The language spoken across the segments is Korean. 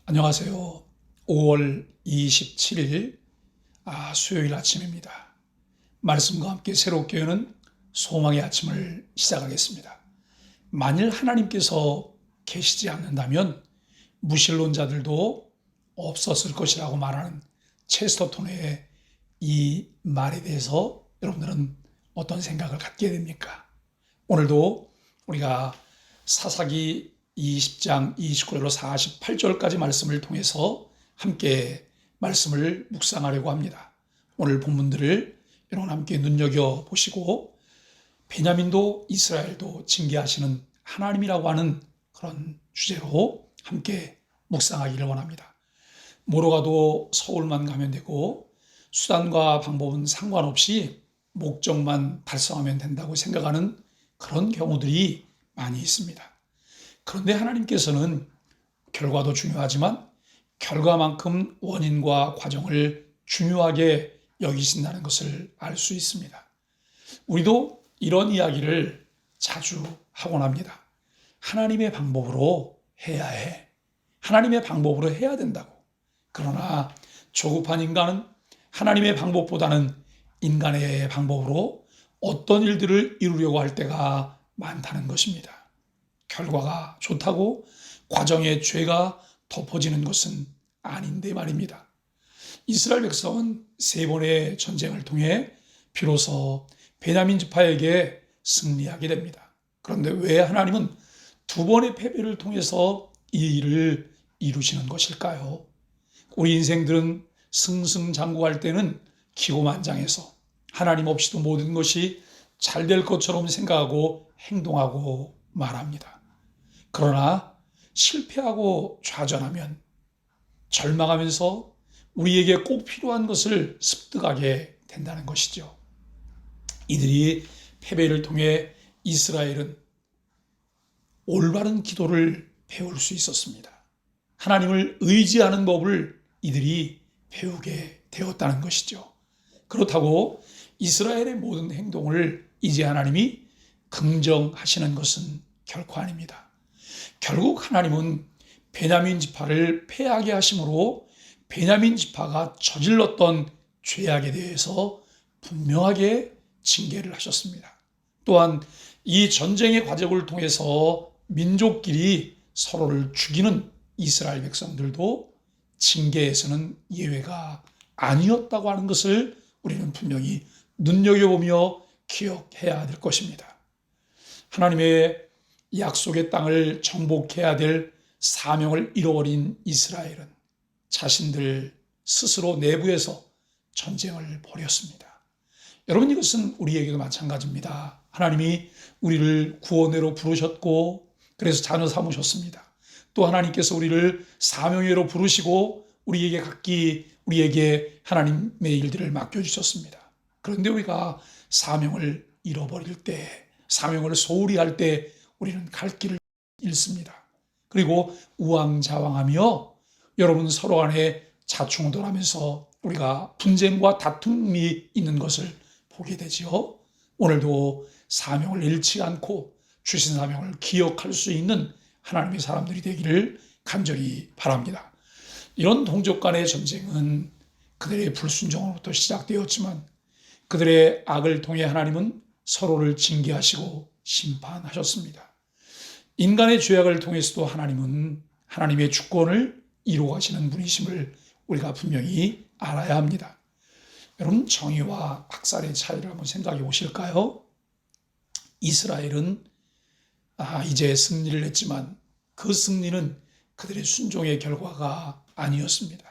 안녕하세요. 5월 27일 수요일 아침입니다. 말씀과 함께 새롭게 여는 소망의 아침을 시작하겠습니다. 만일 하나님께서 계시지 않는다면 무신론자들도 없었을 것이라고 말하는 체스터톤의 이 말에 대해서 여러분들은 어떤 생각을 갖게 됩니까? 오늘도 우리가 사사기 20장 29절로 48절까지 말씀을 통해서 함께 말씀을 묵상하려고 합니다. 오늘 본문들을 여러분 함께 눈여겨보시고 베냐민도 이스라엘도 징계하시는 하나님이라고 하는 그런 주제로 함께 묵상하기를 원합니다. 뭐로 가도 서울만 가면 되고 수단과 방법은 상관없이 목적만 달성하면 된다고 생각하는 그런 경우들이 많이 있습니다. 그런데 하나님께서는 결과도 중요하지만 결과만큼 원인과 과정을 중요하게 여기신다는 것을 알 수 있습니다. 우리도 이런 이야기를 자주 하곤 합니다. 하나님의 방법으로 해야 해. 하나님의 방법으로 해야 된다고. 그러나 조급한 인간은 하나님의 방법보다는 인간의 방법으로 어떤 일들을 이루려고 할 때가 많다는 것입니다. 결과가 좋다고 과정의 죄가 덮어지는 것은 아닌데 말입니다. 이스라엘 백성은 3번의 전쟁을 통해 비로소 베냐민 지파에게 승리하게 됩니다. 그런데 왜 하나님은 2번의 패배를 통해서 이 일을 이루시는 것일까요? 우리 인생들은 승승장구할 때는 기고만장해서 하나님 없이도 모든 것이 잘 될 것처럼 생각하고 행동하고 말합니다. 그러나 실패하고 좌절하면 절망하면서 우리에게 꼭 필요한 것을 습득하게 된다는 것이죠. 이들이 패배를 통해 이스라엘은 올바른 기도를 배울 수 있었습니다. 하나님을 의지하는 법을 이들이 배우게 되었다는 것이죠. 그렇다고 이스라엘의 모든 행동을 이제 하나님이 긍정하시는 것은 결코 아닙니다. 결국 하나님은 베냐민 지파를 패하게 하심으로 베냐민 지파가 저질렀던 죄악에 대해서 분명하게 징계를 하셨습니다. 또한 이 전쟁의 과정을 통해서 민족끼리 서로를 죽이는 이스라엘 백성들도 징계에서는 예외가 아니었다고 하는 것을 우리는 분명히 눈여겨보며 기억해야 될 것입니다. 하나님의 약속의 땅을 정복해야 될 사명을 잃어버린 이스라엘은 자신들 스스로 내부에서 전쟁을 벌였습니다. 여러분, 이것은 우리에게도 마찬가지입니다. 하나님이 우리를 구원회로 부르셨고 그래서 자녀 삼으셨습니다. 또 하나님께서 우리를 사명회로 부르시고 우리에게 하나님의 일들을 맡겨주셨습니다. 그런데 우리가 사명을 잃어버릴 때, 사명을 소홀히 할 때 우리는 갈 길을 잃습니다. 그리고 우왕좌왕하며 여러분 서로 간에 자충우돌하면서 우리가 분쟁과 다툼이 있는 것을 보게 되지요. 오늘도 사명을 잃지 않고 주신 사명을 기억할 수 있는 하나님의 사람들이 되기를 간절히 바랍니다. 이런 동족 간의 전쟁은 그들의 불순종으로부터 시작되었지만 그들의 악을 통해 하나님은 서로를 징계하시고 심판하셨습니다. 인간의 죄악을 통해서도 하나님은 하나님의 주권을 이루어가시는 분이심을 우리가 분명히 알아야 합니다. 여러분, 정의와 학살의 차이를 한번 생각해 보실까요? 이스라엘은 이제 승리를 했지만 그 승리는 그들의 순종의 결과가 아니었습니다.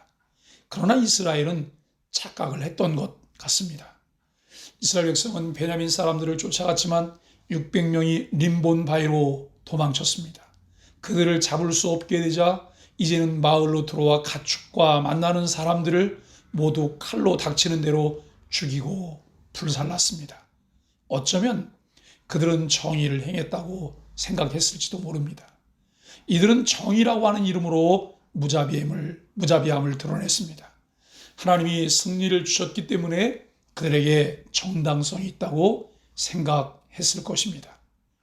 그러나 이스라엘은 착각을 했던 것 같습니다. 이스라엘 백성은 베냐민 사람들을 쫓아갔지만 600명이 림본 바위로 도망쳤습니다. 그들을 잡을 수 없게 되자 이제는 마을로 들어와 가축과 만나는 사람들을 모두 칼로 닥치는 대로 죽이고 불살랐습니다. 어쩌면 그들은 정의를 행했다고 생각했을지도 모릅니다. 이들은 정의라고 하는 이름으로 무자비함을 드러냈습니다. 하나님이 승리를 주셨기 때문에 그들에게 정당성이 있다고 생각했을 것입니다.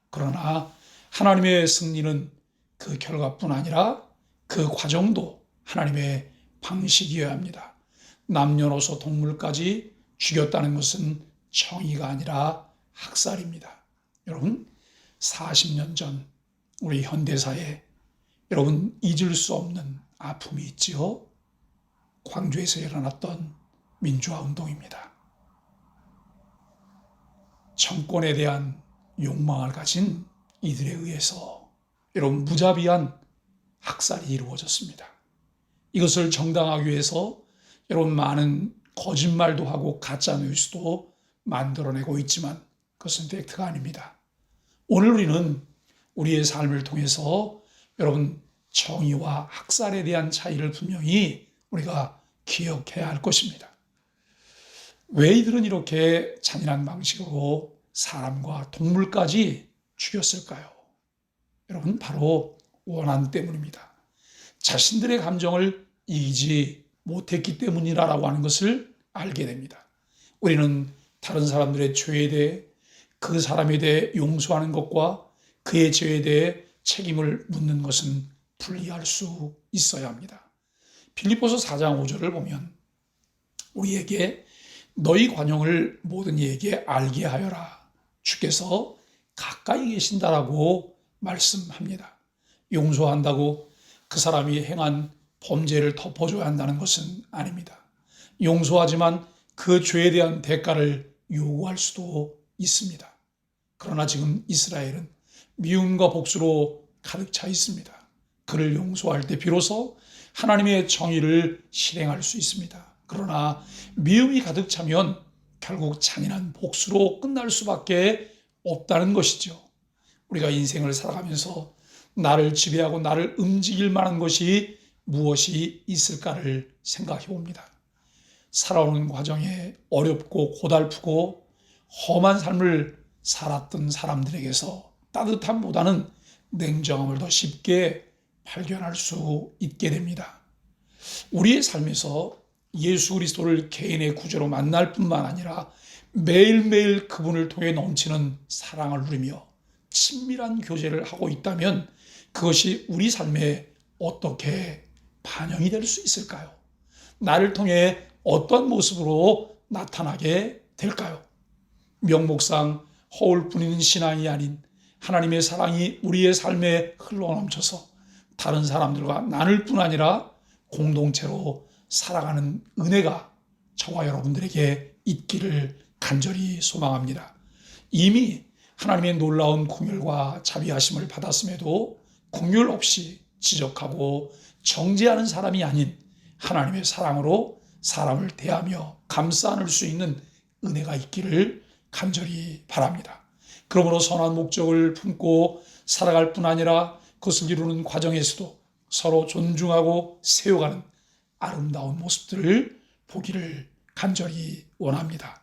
그러나 하나님의 승리는 그 결과뿐 아니라 그 과정도 하나님의 방식이어야 합니다. 남녀노소 동물까지 죽였다는 것은 정의가 아니라 학살입니다. 여러분, 40년 전 우리 현대사에 여러분 잊을 수 없는 아픔이 있지요. 광주에서 일어났던 민주화 운동입니다. 정권에 대한 욕망을 가진 이들에 의해서 여러분 무자비한 학살이 이루어졌습니다. 이것을 정당화하기 위해서 여러분 많은 거짓말도 하고 가짜 뉴스도 만들어내고 있지만 그것은 팩트가 아닙니다. 오늘 우리는 우리의 삶을 통해서 여러분 정의와 학살에 대한 차이를 분명히 우리가 기억해야 할 것입니다. 왜 이들은 이렇게 잔인한 방식으로 사람과 동물까지 죽였을까요? 여러분, 바로 원한 때문입니다. 자신들의 감정을 이기지 못했기 때문이라고 하는 것을 알게 됩니다. 우리는 다른 사람들의 죄에 대해 그 사람에 대해 용서하는 것과 그의 죄에 대해 책임을 묻는 것은 분리할 수 있어야 합니다. 빌립보서 4장 5절을 보면 우리에게 너희 관용을 모든 이에게 알게 하여라. 주께서 가까이 계신다라고 말씀합니다. 용서한다고 그 사람이 행한 범죄를 덮어줘야 한다는 것은 아닙니다. 용서하지만 그 죄에 대한 대가를 요구할 수도 있습니다. 그러나 지금 이스라엘은 미움과 복수로 가득 차 있습니다. 그를 용서할 때 비로소 하나님의 정의를 실행할 수 있습니다. 그러나 미움이 가득 차면 결국 잔인한 복수로 끝날 수밖에 없다는 것이죠. 우리가 인생을 살아가면서 나를 지배하고 나를 움직일 만한 것이 무엇이 있을까를 생각해 봅니다. 살아오는 과정에 어렵고 고달프고 험한 삶을 살았던 사람들에게서 따뜻함보다는 냉정함을 더 쉽게 발견할 수 있게 됩니다. 우리의 삶에서 예수 그리스도를 개인의 구주로 만날 뿐만 아니라 매일매일 그분을 통해 넘치는 사랑을 누리며 친밀한 교제를 하고 있다면 그것이 우리 삶에 어떻게 반영이 될 수 있을까요? 나를 통해 어떤 모습으로 나타나게 될까요? 명목상 허울 뿐인 신앙이 아닌 하나님의 사랑이 우리의 삶에 흘러넘쳐서 다른 사람들과 나눌 뿐 아니라 공동체로 살아가는 은혜가 저와 여러분들에게 있기를 간절히 소망합니다. 이미 하나님의 놀라운 긍휼과 자비하심을 받았음에도 긍휼 없이 지적하고 정죄하는 사람이 아닌 하나님의 사랑으로 사람을 대하며 감싸 안을 수 있는 은혜가 있기를 간절히 바랍니다. 그러므로 선한 목적을 품고 살아갈 뿐 아니라 그것을 이루는 과정에서도 서로 존중하고 세워가는 아름다운 모습들을 보기를 간절히 원합니다.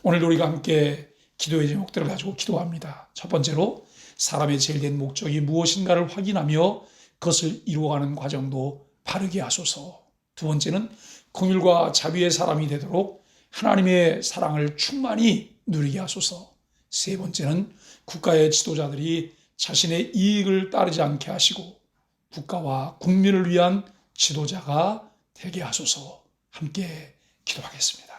오늘 우리가 함께 기도의 제목들을 가지고 기도합니다. 첫 번째로 사람의 제일된 목적이 무엇인가를 확인하며 그것을 이루어가는 과정도 바르게 하소서. 두 번째는 긍휼과 자비의 사람이 되도록 하나님의 사랑을 충만히 누리게 하소서. 세 번째는 국가의 지도자들이 자신의 이익을 따르지 않게 하시고 국가와 국민을 위한 지도자가 되게 하소서. 함께 기도하겠습니다.